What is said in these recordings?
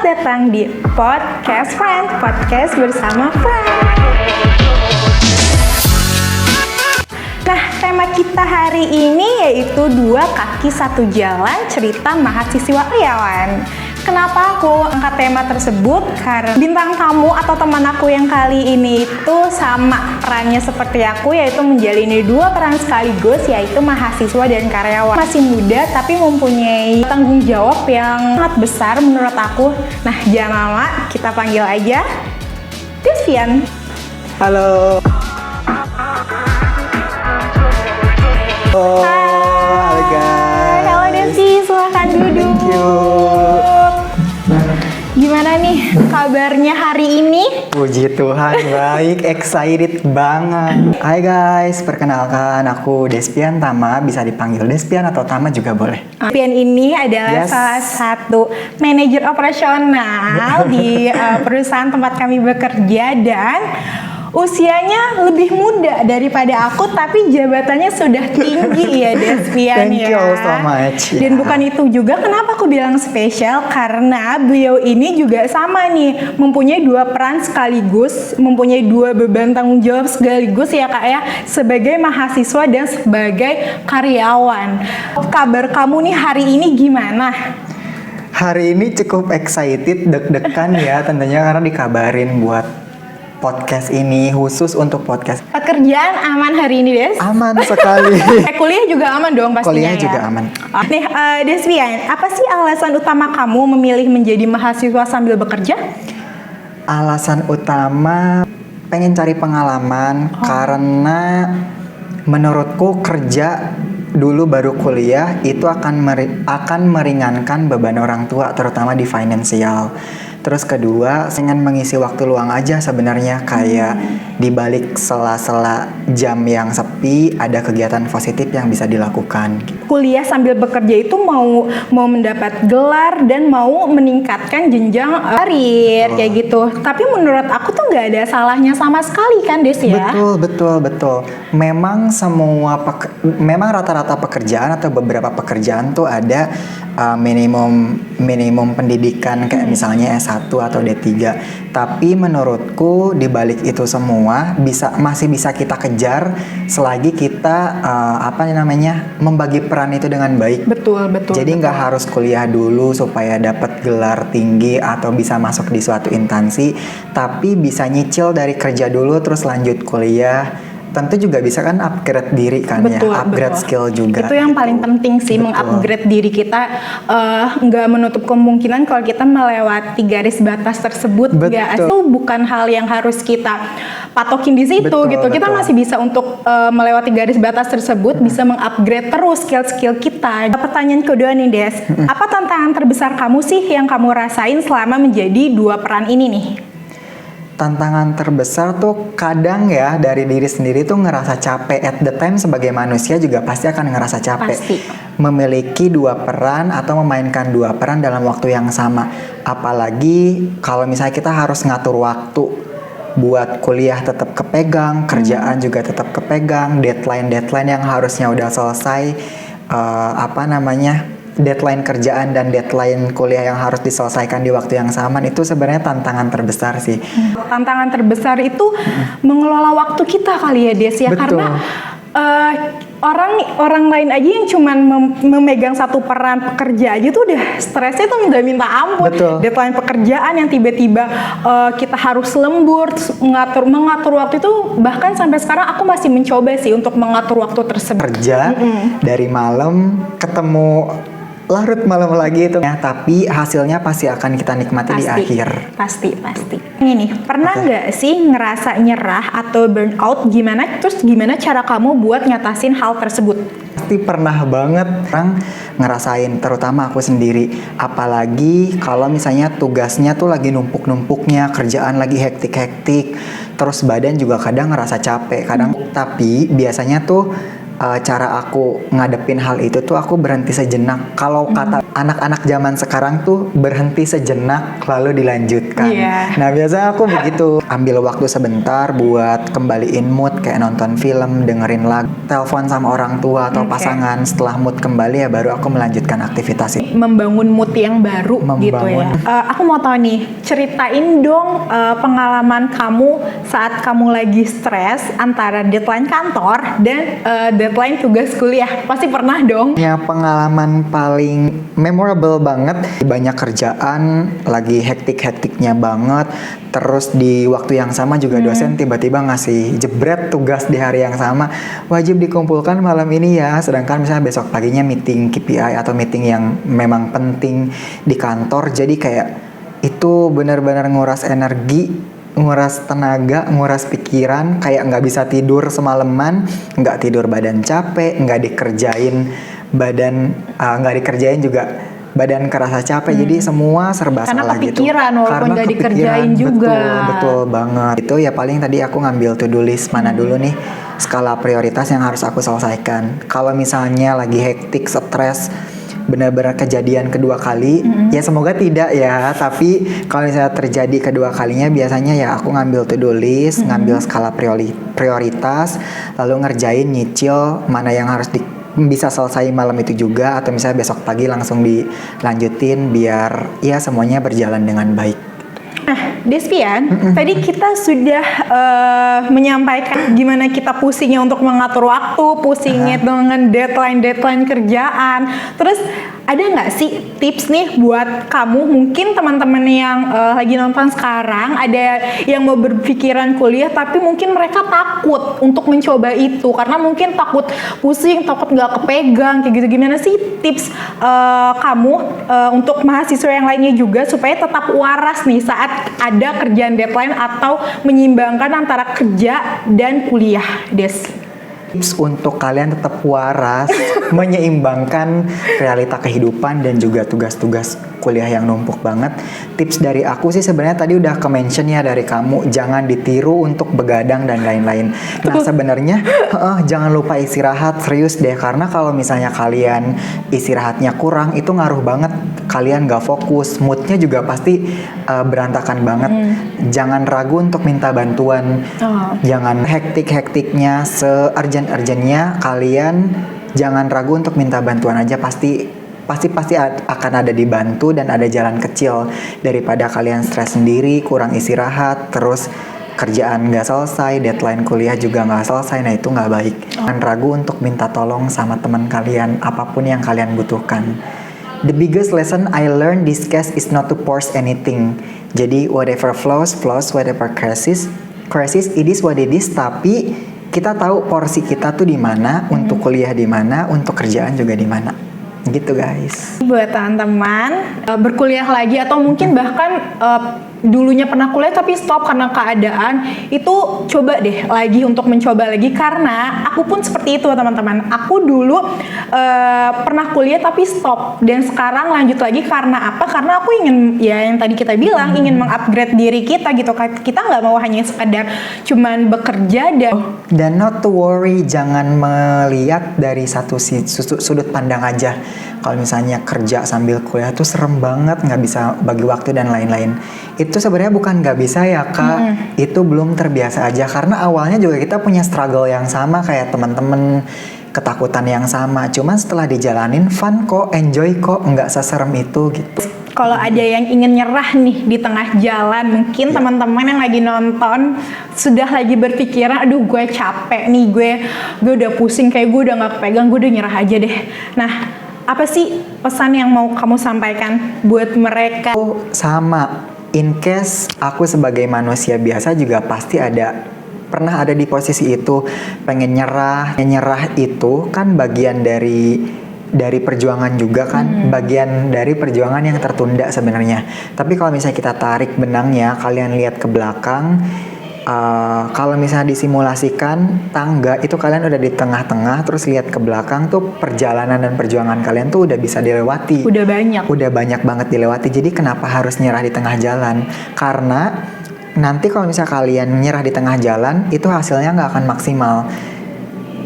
datang di Podcast Friend, podcast bersama Friend. Nah, tema kita hari ini yaitu dua kaki satu jalan, cerita mahasiswa Riawan. Kenapa aku angkat tema tersebut? Karena bintang tamu atau teman aku yang kali ini itu sama perannya seperti aku, yaitu menjalani dua peran sekaligus, yaitu mahasiswa dan karyawan. Masih muda tapi mempunyai tanggung jawab yang sangat besar menurut aku. Nah, jangan lama, kita panggil aja Desvian. Halo. Halo guys. Halo Desi, silahkan duduk. Thank you. Gimana nih kabarnya hari ini? Puji Tuhan, baik, excited banget. Hai guys, perkenalkan aku Despian Tama, bisa dipanggil Despian atau Tama juga boleh. Despian ini adalah salah satu manajer operasional di perusahaan tempat kami bekerja dan usianya lebih muda daripada aku, tapi jabatannya sudah tinggi ya Despian. Thank you so much. Dan bukan itu juga kenapa aku bilang spesial, karena beliau ini juga sama nih, mempunyai dua peran sekaligus, mempunyai dua beban tanggung jawab sekaligus ya Kak ya, sebagai mahasiswa dan sebagai karyawan. Kabar kamu nih hari ini gimana? Hari ini cukup excited, deg-degan ya tentunya karena dikabarin buat podcast ini, khusus untuk podcast. Pekerjaan aman hari ini, Des? Aman sekali. Kuliah juga aman dong pastinya. Kuliah ya? juga aman. Nih, Desvian, apa sih alasan utama kamu memilih menjadi mahasiswa sambil bekerja? Alasan utama pengen cari pengalaman karena menurutku kerja dulu baru kuliah itu akan meringankan beban orang tua, terutama di finansial. Terus kedua, pengen mengisi waktu luang aja sebenarnya, kayak di balik sela-sela jam yang sepi ada kegiatan positif yang bisa dilakukan. Kuliah sambil bekerja itu mau mendapat gelar dan mau meningkatkan jenjang karir kayak gitu. Tapi menurut aku tuh nggak ada salahnya sama sekali kan, Des ya? Betul. Memang memang rata-rata pekerjaan atau beberapa pekerjaan tuh ada minimum pendidikan kayak misalnya S1 atau D3. Tapi menurutku di balik itu semua masih bisa kita kejar selagi kita membagi peran itu dengan baik. Betul. Jadi nggak harus kuliah dulu supaya dapat gelar tinggi atau bisa masuk di suatu instansi, tapi bisa nyicil dari kerja dulu terus lanjut kuliah. Tentu juga bisa kan upgrade diri kan, upgrade skill juga. Itu yang paling penting sih, mengupgrade diri kita. Nggak menutup kemungkinan kalau kita melewati garis batas tersebut. Itu bukan hal yang harus kita patokin di situ gitu. Kita masih bisa untuk melewati garis batas tersebut, bisa mengupgrade terus skill-skill kita. Pertanyaan kedua nih Des, apa tantangan terbesar kamu sih yang kamu rasain selama menjadi dua peran ini nih? Tantangan terbesar tuh kadang ya dari diri sendiri tuh ngerasa capek. At the time sebagai manusia juga pasti akan ngerasa capek. Pasti. Memiliki dua peran atau memainkan dua peran dalam waktu yang sama. Apalagi kalau misalnya kita harus ngatur waktu buat kuliah tetap kepegang, kerjaan juga tetap kepegang, deadline yang harusnya udah selesai, deadline kerjaan dan deadline kuliah yang harus diselesaikan di waktu yang sama, itu sebenarnya tantangan terbesar sih. Tantangan terbesar itu mengelola waktu kita kali ya Des ya. Betul. Karena orang lain aja yang cuman memegang satu peran pekerja aja tuh udah stresnya tuh minta ampun. Betul. Deadline pekerjaan yang tiba-tiba kita harus lembur, mengatur waktu itu, bahkan sampai sekarang aku masih mencoba sih untuk mengatur waktu tersebut. Kerja dari malam ketemu larut malam lagi itu ya, tapi hasilnya pasti akan kita nikmati di akhir. Pasti. Ini pernah nggak sih ngerasa nyerah atau burnout? Gimana cara kamu buat nyatasin hal tersebut? Pasti pernah banget orang ngerasain, terutama aku sendiri. Apalagi kalau misalnya tugasnya tuh lagi numpuk-numpuknya, kerjaan lagi hektik-hektik, terus badan juga kadang ngerasa capek. Tapi biasanya tuh cara aku ngadepin hal itu tuh aku berhenti sejenak. Kalau kata anak-anak zaman sekarang tuh berhenti sejenak lalu dilanjutkan. Iya. Nah biasanya aku begitu, ambil waktu sebentar buat kembaliin mood, kayak nonton film, dengerin lagu, telepon sama orang tua atau Oke. pasangan. Setelah mood kembali ya baru aku melanjutkan aktivitas itu. Membangun mood yang baru gitu Membangun. ya. Aku mau tahu nih, ceritain dong pengalaman kamu saat kamu lagi stres antara deadline kantor dan deadline tugas kuliah. Pasti pernah dong. Ya, pengalaman paling memorable banget, banyak kerjaan, lagi hektik-hektiknya banget, terus di waktu yang sama juga dosen tiba-tiba ngasih jebret tugas di hari yang sama, wajib dikumpulkan malam ini ya, sedangkan misalnya besok paginya meeting KPI atau meeting yang memang penting di kantor, jadi kayak itu benar-benar nguras energi, nguras tenaga, nguras pikiran, kayak nggak bisa tidur semalaman, nggak tidur badan capek, nggak dikerjain badan, nggak dikerjain juga badan kerasa capek, jadi semua serba Karena salah gitu. kepikiran, walaupun nggak dikerjain juga. Betul banget. Itu ya paling tadi aku ngambil to-do list mana dulu nih skala prioritas yang harus aku selesaikan. Kalau misalnya lagi hektik, stres, benar-benar kejadian kedua kali, ya semoga tidak ya, tapi kalau misalnya terjadi kedua kalinya biasanya ya aku ngambil to-do list, ngambil skala prioritas, lalu ngerjain, nyicil mana yang harus bisa selesai malam itu juga, atau misalnya besok pagi langsung dilanjutin biar ya semuanya berjalan dengan baik. Nah, Despian, tadi kita sudah menyampaikan gimana kita pusingnya untuk mengatur waktu, pusingnya dengan deadline kerjaan. Terus ada nggak sih tips nih buat kamu, mungkin teman-teman yang lagi nonton sekarang, ada yang mau berpikiran kuliah tapi mungkin mereka takut untuk mencoba itu karena mungkin takut pusing, takut nggak kepegang kayak gitu. Gimana sih tips kamu untuk mahasiswa yang lainnya juga supaya tetap waras nih saat ada kerjaan deadline atau menyeimbangkan antara kerja dan kuliah, Des? Tips untuk kalian tetap waras, menyeimbangkan realita kehidupan dan juga tugas-tugas kuliah yang numpuk banget. Tips dari aku sih sebenarnya tadi udah ke-mention ya dari kamu, jangan ditiru untuk begadang dan lain-lain. Nah sebenarnya jangan lupa istirahat, serius deh, karena kalau misalnya kalian istirahatnya kurang itu ngaruh banget, kalian gak fokus, moodnya juga pasti berantakan banget. Jangan ragu untuk minta bantuan, jangan hektik-hektiknya, se-urgent-urgentnya kalian jangan ragu untuk minta bantuan aja, pasti akan ada dibantu dan ada jalan kecil daripada kalian stres sendiri, kurang istirahat, terus kerjaan nggak selesai, deadline kuliah juga nggak selesai. Nah itu nggak baik. Jangan ragu untuk minta tolong sama teman kalian apapun yang kalian butuhkan. The biggest lesson I learned this case is not to force anything. Jadi whatever flows, whatever crisis it is what it is. Tapi kita tahu porsi kita tuh di mana, untuk kuliah di mana, untuk kerjaan juga di mana. Gitu guys. Buat teman-teman berkuliah lagi atau mungkin bahkan dulunya pernah kuliah tapi stop karena keadaan, itu coba deh lagi untuk mencoba lagi, karena aku pun seperti itu teman-teman. Aku dulu pernah kuliah tapi stop dan sekarang lanjut lagi karena apa? Karena aku ingin, ya yang tadi kita bilang, ingin mengupgrade diri kita gitu. Kita nggak mau hanya sekedar cuman bekerja dan not to worry, jangan melihat dari satu sudut pandang aja. Kalau misalnya kerja sambil kuliah tuh serem banget, nggak bisa bagi waktu dan lain-lain. Itu sebenarnya bukan nggak bisa ya kak, itu belum terbiasa aja. Karena awalnya juga kita punya struggle yang sama kayak teman-teman, ketakutan yang sama. Cuman setelah dijalanin fun kok, enjoy kok, nggak seserem itu gitu. Kalau ada yang ingin nyerah nih di tengah jalan, mungkin teman-teman yang lagi nonton sudah lagi berpikiran, aduh gue capek nih, gue udah pusing, kayak gue udah nggak kepegang, gue udah nyerah aja deh. Nah, apa sih pesan yang mau kamu sampaikan buat mereka? Sama, in case aku sebagai manusia biasa juga pasti pernah ada di posisi itu, pengen nyerah. Nyerah itu kan bagian dari perjuangan juga kan, bagian dari perjuangan yang tertunda sebenarnya. Tapi kalau misalnya kita tarik benangnya, kalian lihat ke belakang, kalau misalnya disimulasikan tangga itu kalian udah di tengah-tengah, terus lihat ke belakang tuh perjalanan dan perjuangan kalian tuh udah bisa dilewati. Udah banyak banget dilewati. Jadi kenapa harus nyerah di tengah jalan? Karena nanti kalau misalnya kalian nyerah di tengah jalan, itu hasilnya nggak akan maksimal.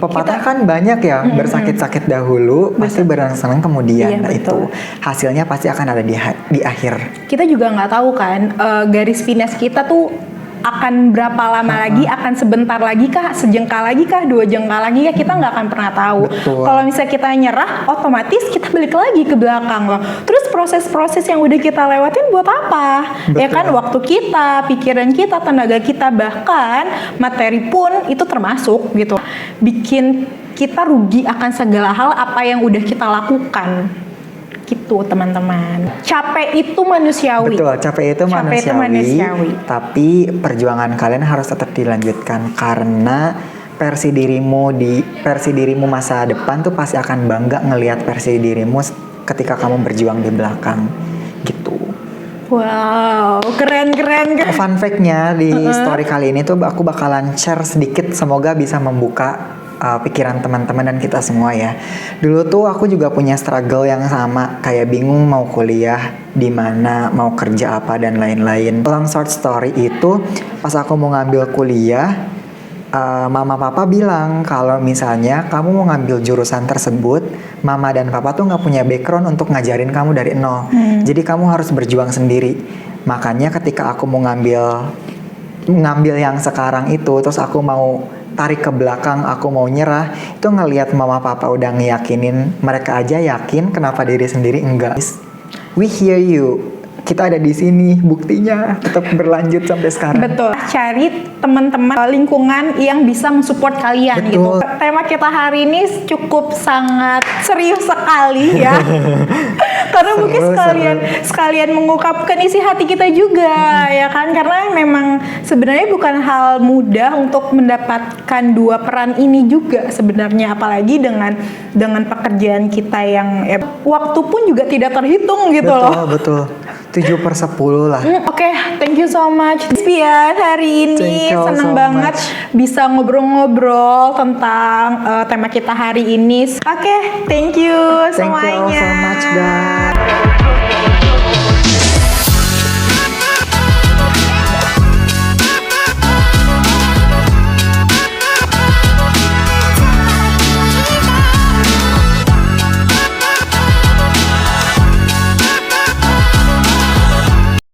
Pepatah kan banyak ya, bersakit-sakit dahulu, pasti bersenang-senang kemudian. Iya, Nah, itu betul. hasilnya pasti akan ada di akhir. Kita juga nggak tahu kan garis finish kita tuh akan berapa lama lagi, akan sebentar lagi kah, sejengkal lagi kah, 2 jengkal lagi kah, kita nggak akan pernah tahu. Betul. Kalau misalnya kita nyerah, otomatis kita balik lagi ke belakang loh. Terus proses-proses yang udah kita lewatin buat apa? Ya Betul. kan, waktu kita, pikiran kita, tenaga kita, bahkan materi pun itu termasuk gitu. Bikin kita rugi akan segala hal apa yang udah kita lakukan. Gitu teman-teman. Capek itu manusiawi. Betul, capek itu manusiawi, tapi perjuangan kalian harus tetap dilanjutkan karena versi dirimu masa depan tuh pasti akan bangga ngelihat versi dirimu ketika kamu berjuang di belakang gitu. Wow, keren. Fun fact-nya di story kali ini tuh aku bakalan share sedikit, semoga bisa membuka pikiran teman-teman dan kita semua ya. Dulu tuh aku juga punya struggle yang sama, kayak bingung mau kuliah di mana, mau kerja apa dan lain-lain. Long short story itu, pas aku mau ngambil kuliah, mama papa bilang kalau misalnya kamu mau ngambil jurusan tersebut, mama dan papa tuh nggak punya background untuk ngajarin kamu dari nol. Jadi kamu harus berjuang sendiri. Makanya ketika aku mau ngambil yang sekarang itu, terus aku mau tarik ke belakang, aku mau nyerah, itu ngelihat mama papa udah ngeyakinin, mereka aja yakin, kenapa diri sendiri enggak? We hear you. Kita ada di sini, buktinya tetap berlanjut sampai sekarang. Betul. Cari teman-teman lingkungan yang bisa mensupport kalian. Betul. Gitu. Tema kita hari ini cukup sangat serius sekali ya. Karena mungkin sekalian mengungkapkan isi hati kita juga ya kan, karena memang sebenarnya bukan hal mudah untuk mendapatkan 2 peran ini juga sebenarnya, apalagi dengan pekerjaan kita yang waktu pun juga tidak terhitung gitu loh. Betul. 7/10 lah. Oke, thank you so much Spian hari ini. Thank you Seneng so banget bisa ngobrol-ngobrol tentang tema kita hari ini. Oke, thank you Thank semuanya. you so much guys.